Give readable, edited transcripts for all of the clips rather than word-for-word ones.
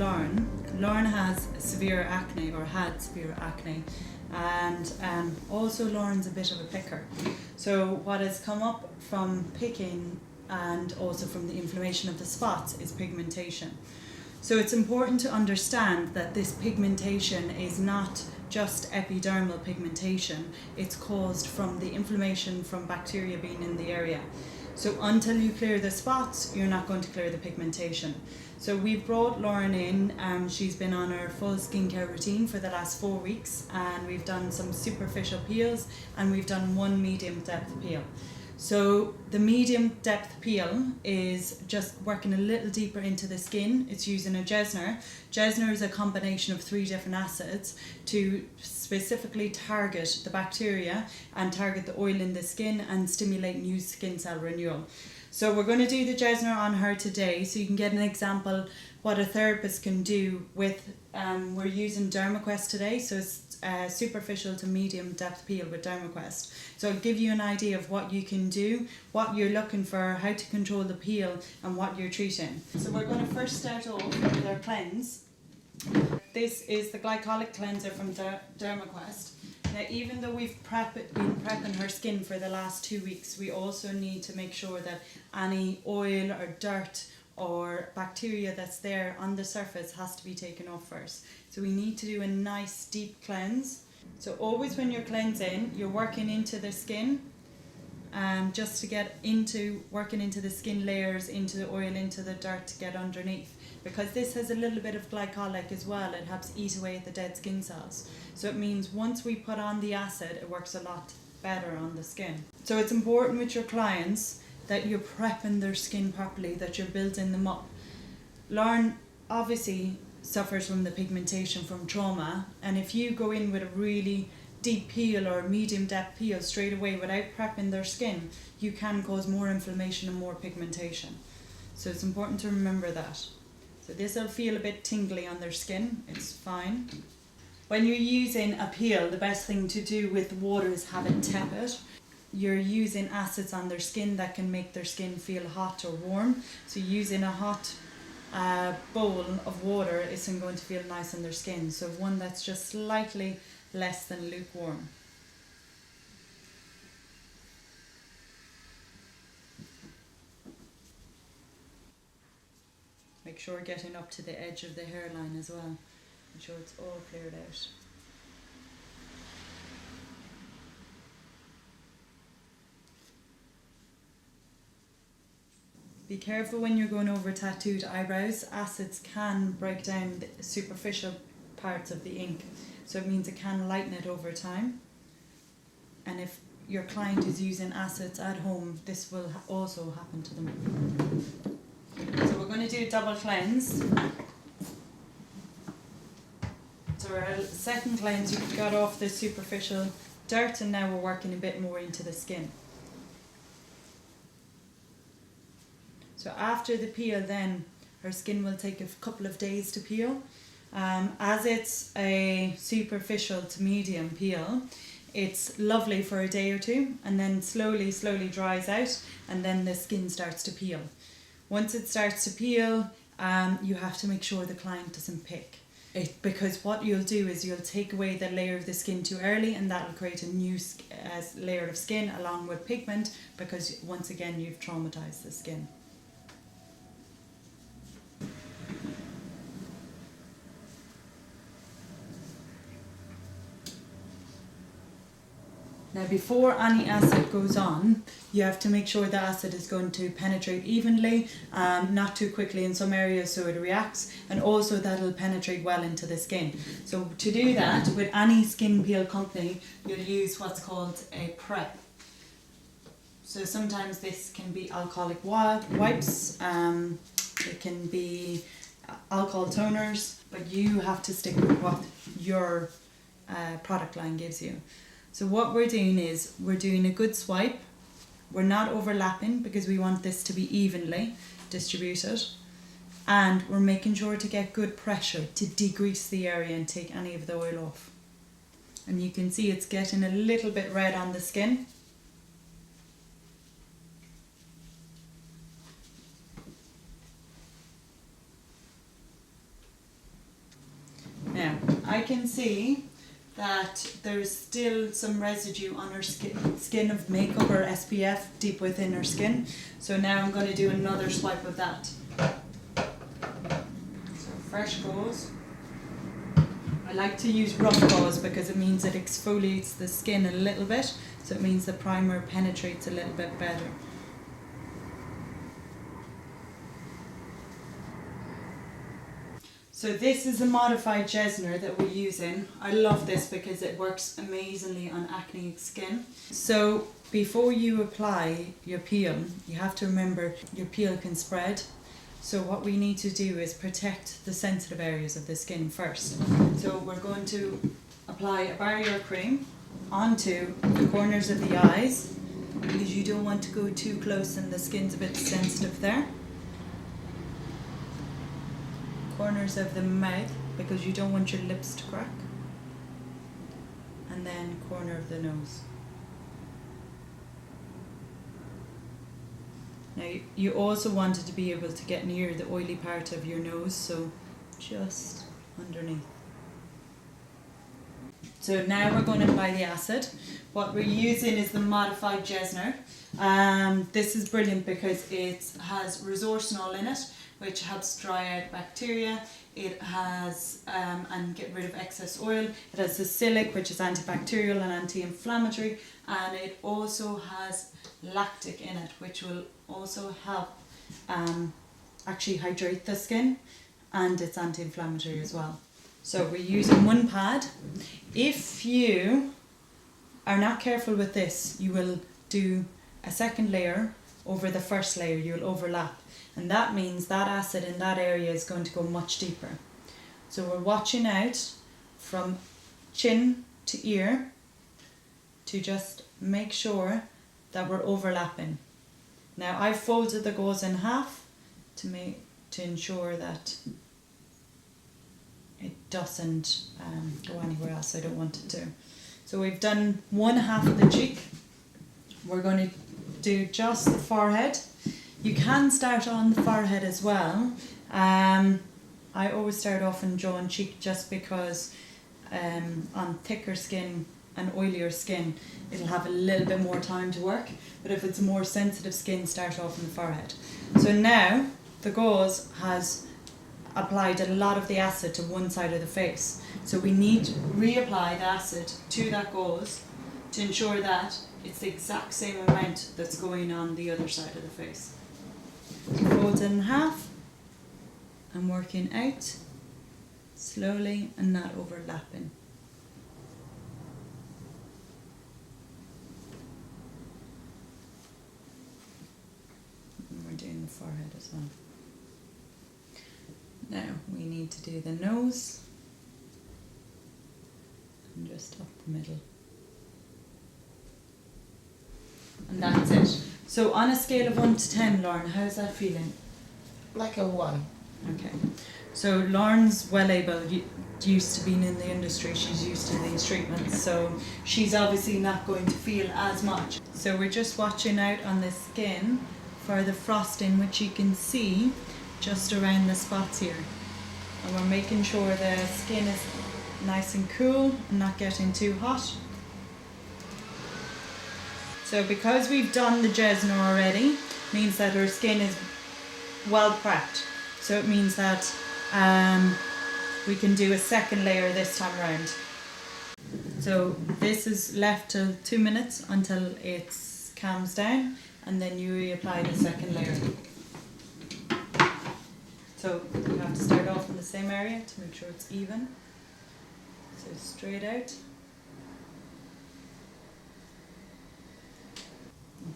Lauren. Lauren has severe acne, or had severe acne, and also Lauren's a bit of a picker. So what has come up from picking and also from the inflammation of the spots is pigmentation. So it's important to understand that this pigmentation is not just epidermal pigmentation, it's caused from the inflammation from bacteria being in the area. So until you clear the spots, you're not going to clear the pigmentation. So we've brought Lauren in, she's been on her full skincare routine for the last 4 weeks, and we've done some superficial peels and we've done one medium depth peel. So the medium depth peel is just working a little deeper into the skin. It's using a Jessner. Jessner is a combination of 3 different acids to specifically target the bacteria and target the oil in the skin and stimulate new skin cell renewal. So we're going to do the Jessner on her today so you can get an example what a therapist can do with, we're using DermaQuest today, so it's superficial to medium depth peel with DermaQuest. So it'll give you an idea of what you can do, what you're looking for, how to control the peel and what you're treating. So we're going to first start off with our cleanse. This is the glycolic cleanser from DermaQuest. Now, even though we've been prepping her skin for the last 2 weeks, we also need to make sure that any oil or dirt or bacteria that's there on the surface has to be taken off first. So we need to do a nice deep cleanse. So always when you're cleansing, you're working into the skin, just to get into working into the skin layers, into the oil, into the dirt to get underneath. Because this has a little bit of glycolic as well, it helps eat away at the dead skin cells. So it means once we put on the acid, it works a lot better on the skin. So it's important with your clients that you're prepping their skin properly, that you're building them up. Lauren obviously suffers from the pigmentation from trauma, and if you go in with a really deep peel or medium depth peel straight away without prepping their skin, you can cause more inflammation and more pigmentation. So it's important to remember that. So this will feel a bit tingly on their skin, it's fine. When you're using a peel, the best thing to do with water is have it tepid. You're using acids on their skin that can make their skin feel hot or warm. So using a hot bowl of water isn't going to feel nice on their skin. So one that's just slightly less than lukewarm. Make sure getting up to the edge of the hairline as well. Make sure it's all cleared out. Be careful when you're going over tattooed eyebrows. Acids can break down the superficial parts of the ink. So it means it can lighten it over time. And if your client is using acids at home, this will also happen to them. So we're going to do a double cleanse. So our second cleanse, you've got off the superficial dirt, and now we're working a bit more into the skin. So after the peel then, her skin will take a couple of days to peel. As it's a superficial to medium peel, it's lovely for a day or two, and then slowly dries out, and then the skin starts to peel. Once it starts to peel, you have to make sure the client doesn't pick it, because what you'll do is you'll take away the layer of the skin too early, and that will create a new layer of skin along with pigment, because once again you've traumatized the skin. Now, before any acid goes on, you have to make sure the acid is going to penetrate evenly, not too quickly in some areas so it reacts, and also that it'll penetrate well into the skin. So to do that, with any skin peel company, you'll use what's called a prep. So sometimes this can be alcoholic wipes, it can be alcohol toners, but you have to stick with what your product line gives you. So what we're doing is we're doing a good swipe. We're not overlapping because we want this to be evenly distributed. And we're making sure to get good pressure to degrease the area and take any of the oil off. And you can see it's getting a little bit red on the skin. I can see that there's still some residue on her skin of makeup or SPF deep within her skin. So now I'm going to do another swipe of that. So fresh gauze. I like to use rough gauze because it means it exfoliates the skin a little bit, so it means the primer penetrates a little bit better. So this is a modified Jessner that we're using. I love this because it works amazingly on acne skin. So before you apply your peel, you have to remember your peel can spread. So what we need to do is protect the sensitive areas of the skin first. So we're going to apply a barrier cream onto the corners of the eyes because you don't want to go too close and the skin's a bit sensitive there. Corners of the mouth because you don't want your lips to crack, and then corner of the nose. Now you also wanted to be able to get near the oily part of your nose, so just underneath. So now we're going to apply the acid. What we're using is the modified Jessner. This is brilliant because it has resorcinol in it, which helps dry out bacteria. It has, and get rid of excess oil. It has salicylic, which is antibacterial and anti-inflammatory, and it also has lactic in it, which will also help actually hydrate the skin, and it's anti-inflammatory as well. So we're using one pad. If you are not careful with this, you will do a second layer over the first layer, you'll overlap. And that means that acid in that area is going to go much deeper. So we're watching out from chin to ear to just make sure that we're overlapping. Now I've folded the gauze in half to ensure that it doesn't go anywhere else I don't want it to. So we've done one half of the cheek. We're going to do just the forehead. You can start on the forehead as well. I always start off on jaw and cheek just because on thicker skin and oilier skin it'll have a little bit more time to work, but if it's more sensitive skin, start off on the forehead. So now the gauze has applied a lot of the acid to one side of the face, so we need to reapply the acid to that gauze to ensure that it's the exact same amount that's going on the other side of the face. So fold it in half and working out slowly and not overlapping. And we're doing the forehead as well. Now we need to do the nose and just up the middle. And that's it. So on a scale of 1 to 10, Lauren, how's that feeling? Like a 1. Okay. So Lauren's well able, used to being in the industry, she's used to these treatments, so she's obviously not going to feel as much. So we're just watching out on the skin for the frosting, which you can see just around the spots here. And we're making sure the skin is nice and cool and not getting too hot. So because we've done the Jessner already, means that her skin is well prepped. So it means that we can do a second layer this time around. So this is left till 2 minutes until it calms down, and then you reapply the second layer. So you have to start off in the same area to make sure it's even. So straight out.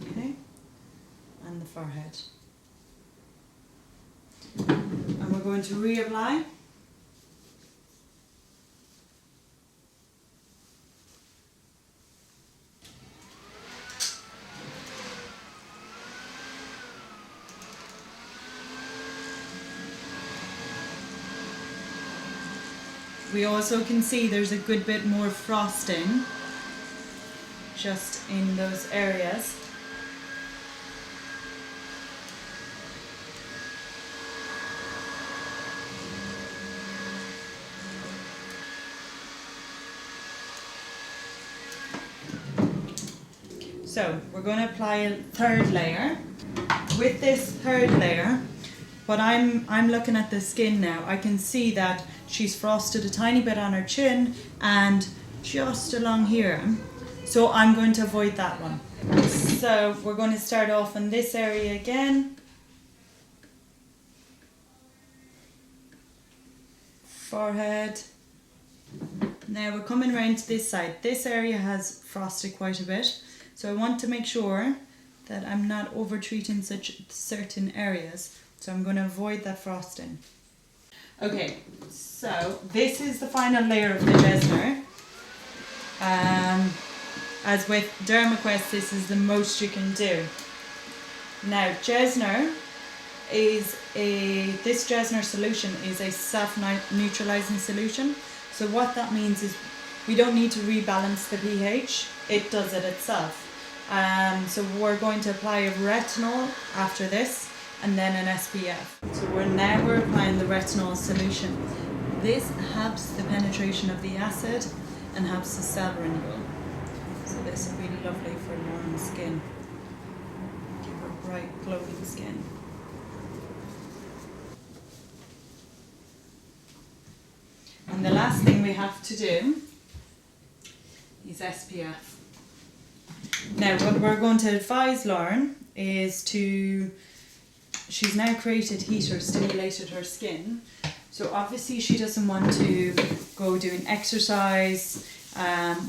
Okay, and the forehead. And we're going to reapply. We also can see there's a good bit more frosting just in those areas. So we're going to apply a third layer. With this third layer, what I'm looking at the skin now, I can see that she's frosted a tiny bit on her chin and just along here. So I'm going to avoid that one. So we're going to start off in this area again. Forehead. Now we're coming around to this side. This area has frosted quite a bit. So I want to make sure that I'm not over treating such certain areas. So I'm going to avoid that frosting. Okay, so this is the final layer of the Jessner. As with DermaQuest, this is the most you can do. Now Jessner this Jessner solution is a self-neutralizing solution. So what that means is we don't need to rebalance the pH, it does it itself. So we're going to apply a retinol after this and then an SPF. So we're applying the retinol solution. This helps the penetration of the acid and helps the cell renewal. So this will be lovely for Lauren's skin. Give her bright glowing skin. And the last thing we have to do is SPF. Now what we're going to advise Lauren is she's now created heat or stimulated her skin. So obviously she doesn't want to go doing exercise,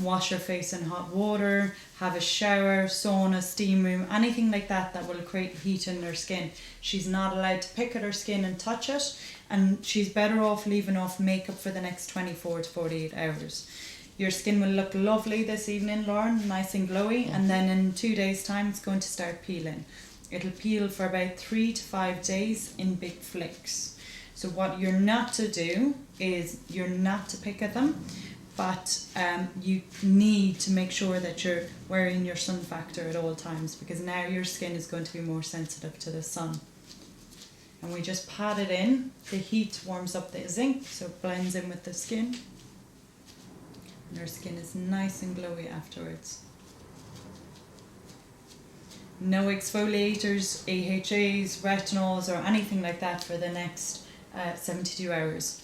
wash her face in hot water, have a shower, sauna, steam room, anything like that that will create heat in her skin. She's not allowed to pick at her skin and touch it, and she's better off leaving off makeup for the next 24 to 48 hours. Your skin will look lovely this evening, Lauren, nice and glowy, and then in 2 days' time it's going to start peeling. It'll peel for about 3 to 5 days in big flakes. So what you're not to do is you're not to pick at them, but you need to make sure that you're wearing your sun factor at all times, because now your skin is going to be more sensitive to the sun. And we just pat it in. The heat warms up the zinc, so it blends in with the skin. And our skin is nice and glowy afterwards. No exfoliators, AHAs, retinols or anything like that for the next 72 hours.